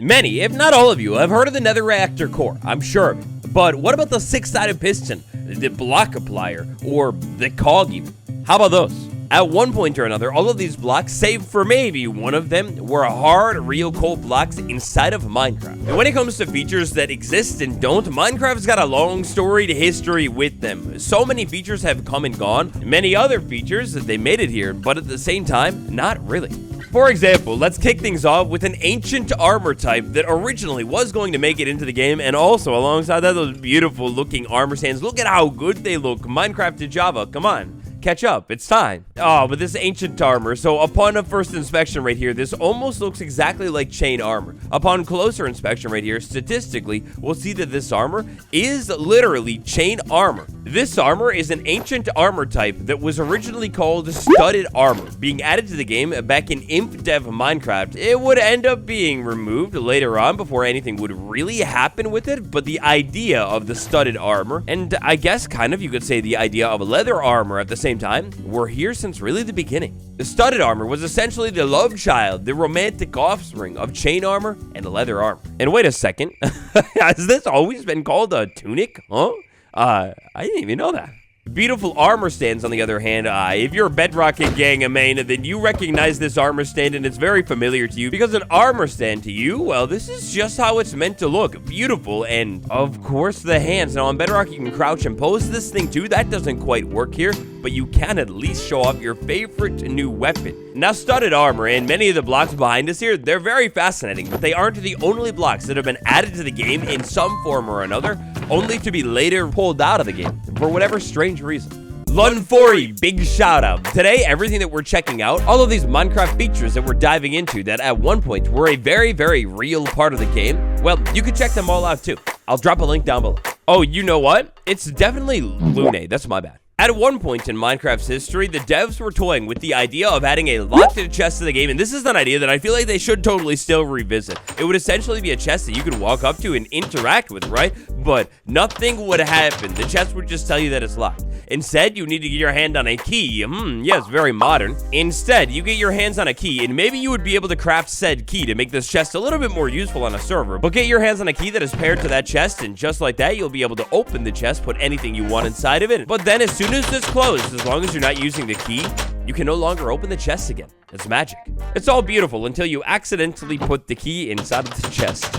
Many, if not all of you, have heard of the nether reactor core. I'm sure of it. But what about the 6-sided piston, the block applier, or the cog even? How about those? At one point or another, all of these blocks, save for maybe one of them, were hard, real cold blocks inside of Minecraft. And when it comes to features that exist and don't, Minecraft's got a long storied history with them. So many features have come and gone, many other features that they made it here, but at the same time, not really. For example, let's kick things off with an ancient armor type that originally was going to make it into the game, and also alongside that, those beautiful looking armor stands. Look at how good they look. Minecraft to Java, come on. Catch up, it's time. Oh, but this ancient armor. So upon a first inspection right here, this almost looks exactly like chain armor. Upon closer inspection right here, statistically, we'll see that this armor is literally chain armor. This armor is an ancient armor type that was originally called studded armor, being added to the game back in Imp Dev Minecraft. It would end up being removed later on before anything would really happen with it, but the idea of the studded armor, and I guess kind of you could say the idea of leather armor at the same time, were here since really the beginning. The studded armor was essentially the love child, the romantic offspring of chain armor and leather armor. And wait a second, has this always been called a tunic? Huh? I didn't even know that. Beautiful armor stands, on the other hand, if you're a Bedrock gang main, then you recognize this armor stand and it's very familiar to you, because an armor stand to you, well, this is just how it's meant to look. Beautiful, and of course the hands. Now on Bedrock you can crouch and pose this thing too. That doesn't quite work here, but you can at least show off your favorite new weapon. Now studded armor and many of the blocks behind us here, they're very fascinating, but they aren't the only blocks that have been added to the game in some form or another, only to be later pulled out of the game for whatever strange reason. Lun40, big shout out. Today, everything that we're checking out, all of these Minecraft features that we're diving into that at one point were a very, very real part of the game, well, you can check them all out too. I'll drop a link down below. Oh, you know what? It's definitely Lune, that's my bad. At one point in Minecraft's history, the devs were toying with the idea of adding a locked chest to the game, and this is an idea that I feel like they should totally still revisit. It would essentially be a chest that you could walk up to and interact with, right? But nothing would happen. The chest would just tell you that it's locked. Instead, you need to get your hand on a key. Yes, very modern. Instead, you get your hands on a key, and maybe you would be able to craft said key to make this chest a little bit more useful on a server. But get your hands on a key that is paired to that chest, and just like that, you'll be able to open the chest, put anything you want inside of it. But then as soon as this closes, as long as you're not using the key, you can no longer open the chest again. It's magic. It's all beautiful until you accidentally put the key inside of the chest.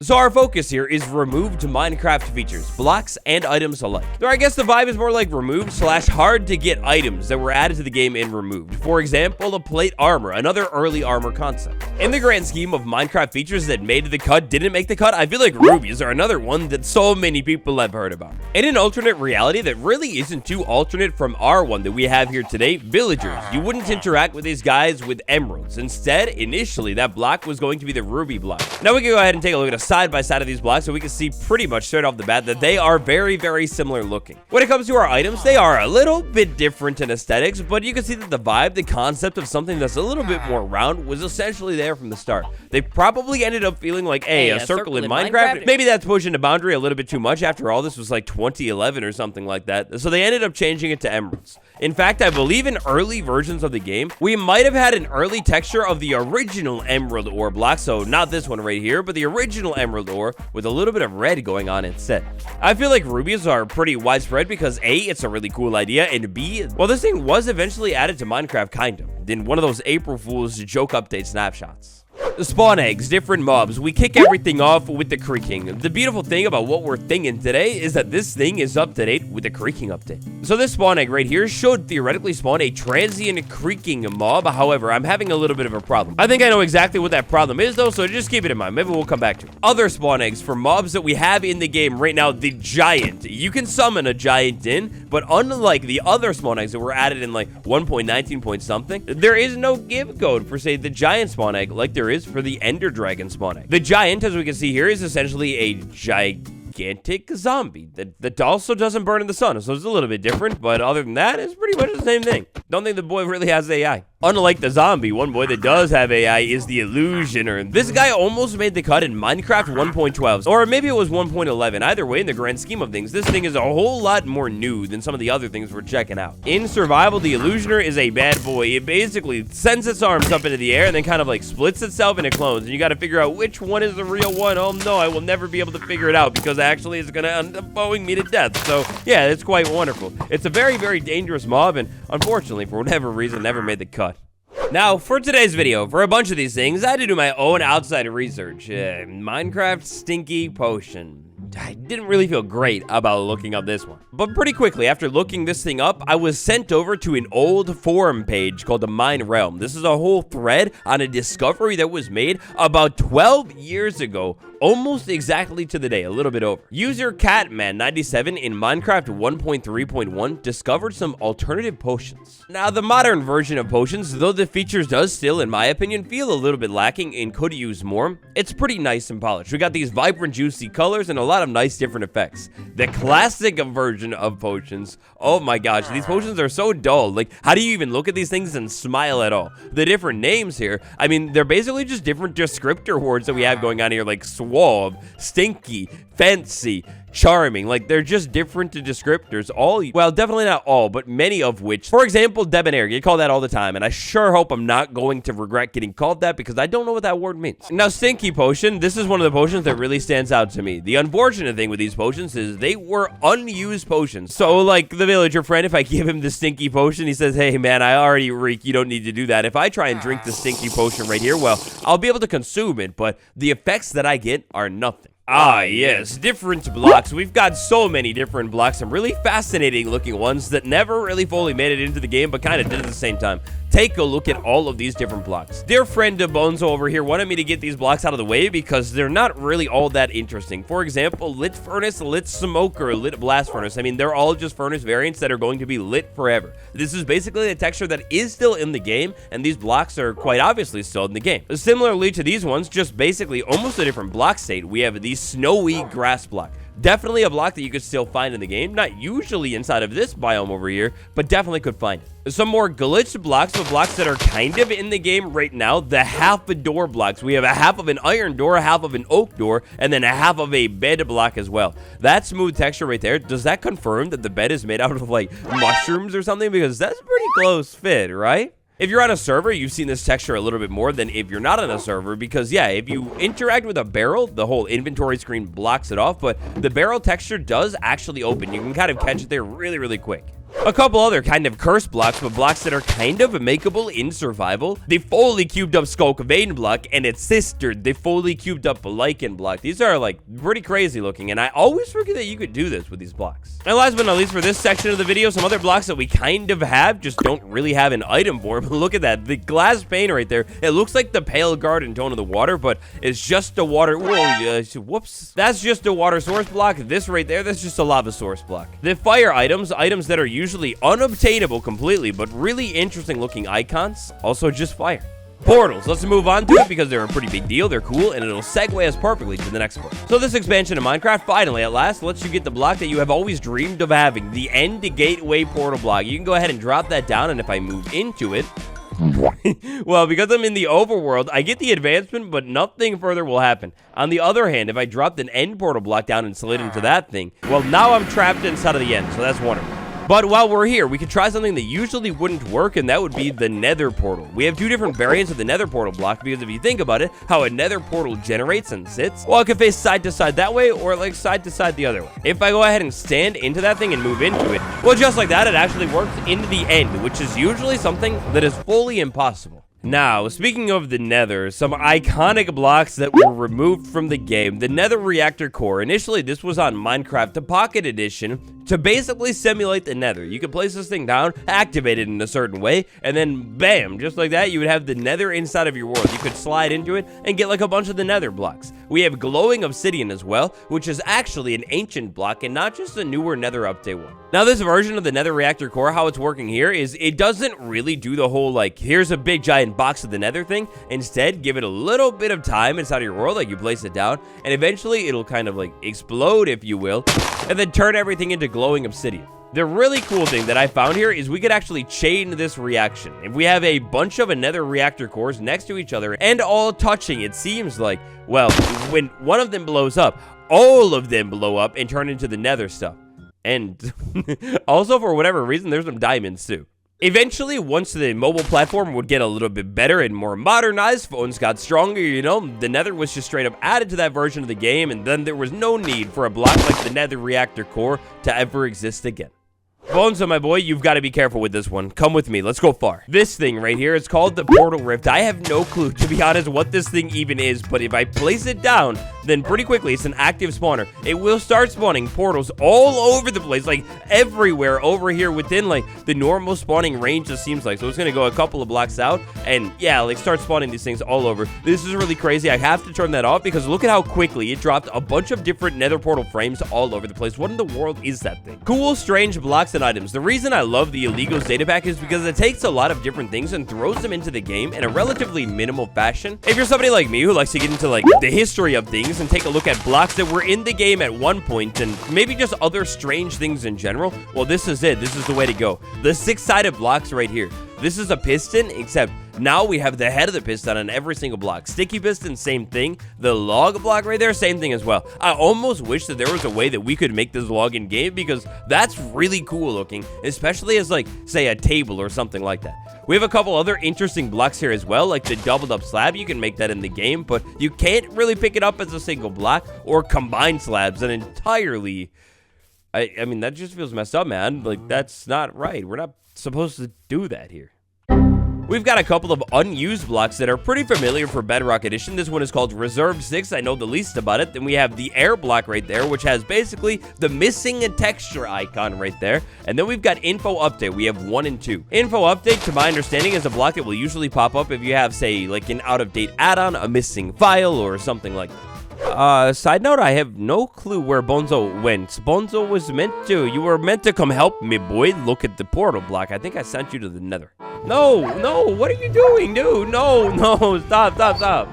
So our focus here is removed Minecraft features, blocks, and items alike. Or I guess the vibe is more like removed / hard to get items that were added to the game and removed. For example, a plate armor, another early armor concept. In the grand scheme of Minecraft features that made the cut, didn't make the cut, I feel like rubies are another one that so many people have heard about. In an alternate reality that really isn't too alternate from our one that we have here today, villagers, you wouldn't interact with these guys with emeralds. Instead, initially, that block was going to be the ruby block. Now we can go ahead and take a look at a side by side of these blocks so we can see pretty much straight off the bat that they are very, very similar looking. When it comes to our items, they are a little bit different in aesthetics, but you can see that the vibe, the concept of something that's a little bit more round was essentially there from the start. They probably ended up feeling like, hey, a circle in Minecraft? Maybe that's pushing the boundary a little bit too much. After all, this was like 2011 or something like that. So they ended up changing it to emeralds. In fact, I believe in early versions of the game, we might have had an early texture of the original emerald ore block. So not this one right here, but the original emerald ore with a little bit of red going on instead. I feel like rubies are pretty widespread because A, it's a really cool idea, and B, well, this thing was eventually added to Minecraft kind of, in one of those April Fool's joke update snapshots. The spawn eggs, different mobs. We kick everything off with the creaking. The beautiful thing about what we're thinking today is that this thing is up to date with the creaking update. So this spawn egg right here should theoretically spawn a transient creaking mob. However, I'm having a little bit of a problem. I think I know exactly what that problem is though, so just keep it in mind. Maybe we'll come back to it. Other spawn eggs for mobs that we have in the game right now, the giant. You can summon a giant in, but unlike the other spawn eggs that were added in like 1.19 point something, there is no give code for, say, the giant spawn egg like there is for the ender dragon spawn egg. The giant, as we can see here, is essentially a gigantic zombie that also doesn't burn in the sun, so it's a little bit different, but other than that, it's pretty much the same thing. Don't think the boy really has AI. Unlike the zombie, one boy that does have AI is the illusioner. This guy almost made the cut in Minecraft 1.12, or maybe it was 1.11. Either way, in the grand scheme of things, this thing is a whole lot more new than some of the other things we're checking out. In survival, the illusioner is a bad boy. It basically sends its arms up into the air and then kind of like splits itself into clones, and you got to figure out which one is the real one. Oh no, I will never be able to figure it out because actually it's gonna end up bowing me to death. So yeah, it's quite wonderful. It's a very, very dangerous mob, and unfortunately, for whatever reason, never made the cut. Now, for today's video, for a bunch of these things, I had to do my own outside research. Minecraft Stinky Potion. I didn't really feel great about looking up this one. But pretty quickly, after looking this thing up, I was sent over to an old forum page called the Mine Realm. This is a whole thread on a discovery that was made about 12 years ago, almost exactly to the day, a little bit over. User Catman97 in Minecraft 1.3.1 discovered some alternative potions. Now, the modern version of potions, though the features does still, in my opinion, feel a little bit lacking and could use more, it's pretty nice and polished. We got these vibrant, juicy colors and a lot of nice different effects. The classic version of potions, oh my gosh, these potions are so dull. Like, how do you even look at these things and smile at all? The different names here, I mean, they're basically just different descriptor words that we have going on here, like suave, stinky, fancy, charming. Like, they're just different descriptors, all, well, definitely not all, but many of which, for example, debonair, you call that all the time, and I sure hope I'm not going to regret getting called that because I don't know what that word means. Now, Stinky Potion, this is one of the potions that really stands out to me. The unfortunate thing with these potions is they were unused potions. So, like, the villager friend, if I give him the Stinky Potion, he says, hey, man, I already reek, you don't need to do that. If I try and drink the Stinky Potion right here, well, I'll be able to consume it, but the effects that I get are nothing. Ah, yes, different blocks. We've got so many different blocks, some really fascinating looking ones that never really fully made it into the game, but kind of did at the same time. Take a look at all of these different blocks. Dear friend DeBonzo over here wanted me to get these blocks out of the way because they're not really all that interesting. For example, lit furnace, lit smoker, lit blast furnace. I mean, they're all just furnace variants that are going to be lit forever. This is basically a texture that is still in the game, and these blocks are quite obviously still in the game. Similarly to these ones, just basically almost a different block state, we have the snowy grass block. Definitely a block that you could still find in the game. Not usually inside of this biome over here, but definitely could find it. Some more glitched blocks, but blocks that are kind of in the game right now. The half a door blocks. We have a half of an iron door, a half of an oak door, and then a half of a bed block as well. That smooth texture right there, does that confirm that the bed is made out of like mushrooms or something? Because that's a pretty close fit, right? If you're on a server, you've seen this texture a little bit more than if you're not on a server because, yeah, if you interact with a barrel, the whole inventory screen blocks it off, but the barrel texture does actually open. You can kind of catch it there really, really quick. A couple other kind of curse blocks, but blocks that are kind of makeable in survival. The fully cubed up Skulk Vein block and its sister, the fully cubed up Lichen block. These are like pretty crazy looking, and I always forget that you could do this with these blocks. And last but not least for this section of the video, some other blocks that we kind of have, just don't really have an item for. But look at that, the glass pane right there. It looks like the pale garden tone of the water, but it's just a water, whoops. That's just a water source block. This right there, that's just a lava source block. The fire items that are usually unobtainable completely, but really interesting looking icons, also just fire. Portals, let's move on to it because they're a pretty big deal, they're cool, and it'll segue us perfectly to the next one. So this expansion of Minecraft finally at last lets you get the block that you have always dreamed of having, the end gateway portal block. You can go ahead and drop that down, and if I move into it, well, because I'm in the overworld, I get the advancement, but nothing further will happen. On the other hand, if I dropped an end portal block down and slid into that thing, well, now I'm trapped inside of the end, so that's wonderful. But while we're here, we could try something that usually wouldn't work, and that would be the nether portal. We have two different variants of the nether portal block, because if you think about it, how a nether portal generates and sits, well, it can face side to side that way, or like side to side the other way. If I go ahead and stand into that thing and move into it, well, just like that, it actually works into the end, which is usually something that is fully impossible. Now, speaking of the nether, some iconic blocks that were removed from the game. The nether reactor core. Initially, this was on Minecraft, the Pocket Edition, to basically simulate the nether. You could place this thing down, activate it in a certain way, and then bam, just like that, you would have the nether inside of your world. You could slide into it and get like a bunch of the nether blocks. We have glowing obsidian as well, which is actually an ancient block and not just a newer nether update one. Now, this version of the nether reactor core, how it's working here is it doesn't really do the whole like, here's a big giant box of the nether thing. Instead, give it a little bit of time inside of your world, like you place it down, and eventually it'll kind of like explode, if you will, and then turn everything into glowing obsidian. The really cool thing that I found here is we could actually chain this reaction. If we have a bunch of nether reactor cores next to each other and all touching, it seems like, well, when one of them blows up, all of them blow up and turn into the nether stuff. And also, for whatever reason, there's some diamonds too. Eventually, once the mobile platform would get a little bit better and more modernized, phones got stronger, you know, the nether was just straight up added to that version of the game, and then there was no need for a block like the nether reactor core to ever exist again. Bonzo, my boy, you've got to be careful with this one. Come with me. Let's go far. This thing right here is called the portal rift. I have no clue, to be honest, what this thing even is, but if I place it down, then pretty quickly, it's an active spawner. It will start spawning portals all over the place, like everywhere over here within, like, the normal spawning range, it seems like. So it's going to go a couple of blocks out, and yeah, like, start spawning these things all over. This is really crazy. I have to turn that off because look at how quickly it dropped a bunch of different nether portal frames all over the place. What in the world is that thing? Cool, strange blocks and items. The reason I love the illegals data pack is because it takes a lot of different things and throws them into the game in a relatively minimal fashion. If you're somebody like me who likes to get into like the history of things and take a look at blocks that were in the game at one point and maybe just other strange things in general, well, this is it. This is the way to go. The 6-sided blocks right here. This is a piston, except now we have the head of the piston on every single block. Sticky piston, same thing. The log block right there, same thing as well. I almost wish that there was a way that we could make this log in game because that's really cool looking, especially as like, say, a table or something like that. We have a couple other interesting blocks here as well, like the doubled up slab. You can make that in the game, but you can't really pick it up as a single block or combine slabs and entirely... I mean, that just feels messed up, man. Like, that's not right. We're not supposed to do that here. We've got a couple of unused blocks that are pretty familiar for Bedrock Edition. This one is called Reserve 6. I know the least about it. Then we have the air block right there, which has basically the missing texture icon right there. And then we've got Info Update. We have 1 and 2. Info Update, to my understanding, is a block that will usually pop up if you have, say, like an out-of-date add-on, a missing file, or something like that. Side note, I have no clue where Bonzo went. Bonzo was meant to. You were meant to come help me, boy. Look at the portal block. I think I sent you to the nether. No, what are you doing, dude? No, stop.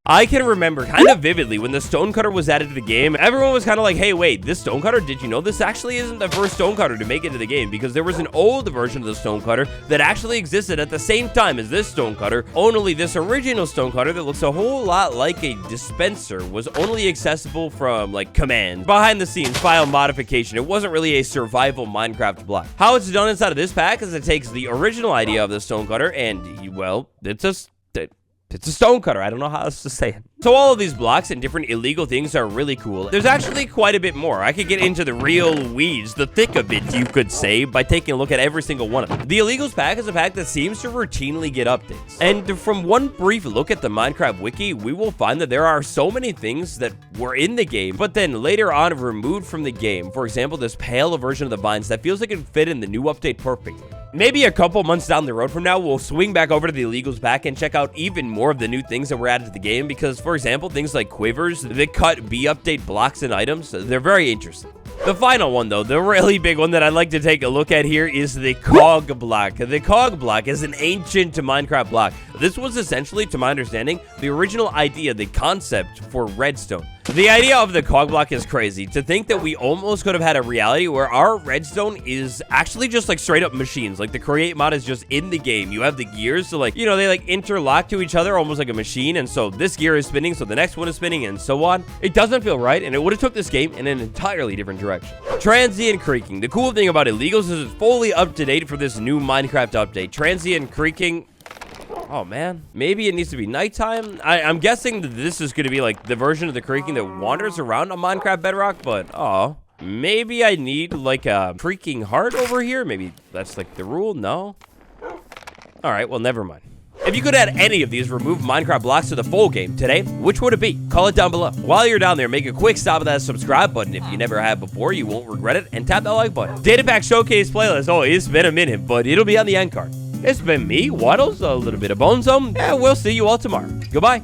I can remember kind of vividly when the stonecutter was added to the game, everyone was kind of like, hey, wait, this stonecutter, did you know this actually isn't the first stonecutter to make it to the game? Because there was an old version of the stonecutter that actually existed at the same time as this stonecutter, only this original stonecutter that looks a whole lot like a dispenser was only accessible from, like, commands, behind the scenes, file modification. It wasn't really a survival Minecraft block. How it's done inside of this pack is it takes the original idea of the stonecutter and, well, it's a stonecutter. I don't know how else to say it. So all of these blocks and different illegal things are really cool. There's actually quite a bit more. I could get into the real weeds, the thick of it, you could say, by taking a look at every single one of them. The illegals pack is a pack that seems to routinely get updates. And from one brief look at the Minecraft wiki, we will find that there are so many things that were in the game, but then later on removed from the game. For example, this pale version of the vines that feels like it would fit in the new update perfectly. Maybe a couple months down the road from now, we'll swing back over to the illegals pack and check out even more of the new things that were added to the game because, for example, things like quivers, the cut B update blocks and items, they're very interesting. The final one, though, the really big one that I'd like to take a look at here is the cog block. The cog block is an ancient Minecraft block. This was essentially, to my understanding, the original idea, the concept for redstone. The idea of the cog block is crazy. To think that we almost could have had a reality where our redstone is actually just like straight up machines. Like the create mod is just in the game. You have the gears, so like, you know, they like interlock to each other almost like a machine. And so this gear is spinning, so the next one is spinning, and so on. It doesn't feel right, and it would have took this game in an entirely different direction. Transient creaking. The cool thing about illegals is it's fully up to date for this new Minecraft update. Transient creaking. Oh, man. Maybe it needs to be nighttime. I'm guessing that this is going to be, like, the version of the creaking that wanders around on Minecraft Bedrock, but, oh. Maybe I need, like, a creaking heart over here? Maybe that's, like, the rule? No? All right, well, never mind. If you could add any of these removed Minecraft blocks to the full game today, which would it be? Call it down below. While you're down there, make a quick stop at that subscribe button if you never have before. You won't regret it. And tap that like button. Data Pack Showcase playlist. Oh, it's been a minute, but it'll be on the end card. It's been me, Waddles, a little bit of Bonzo, and we'll see you all tomorrow. Goodbye.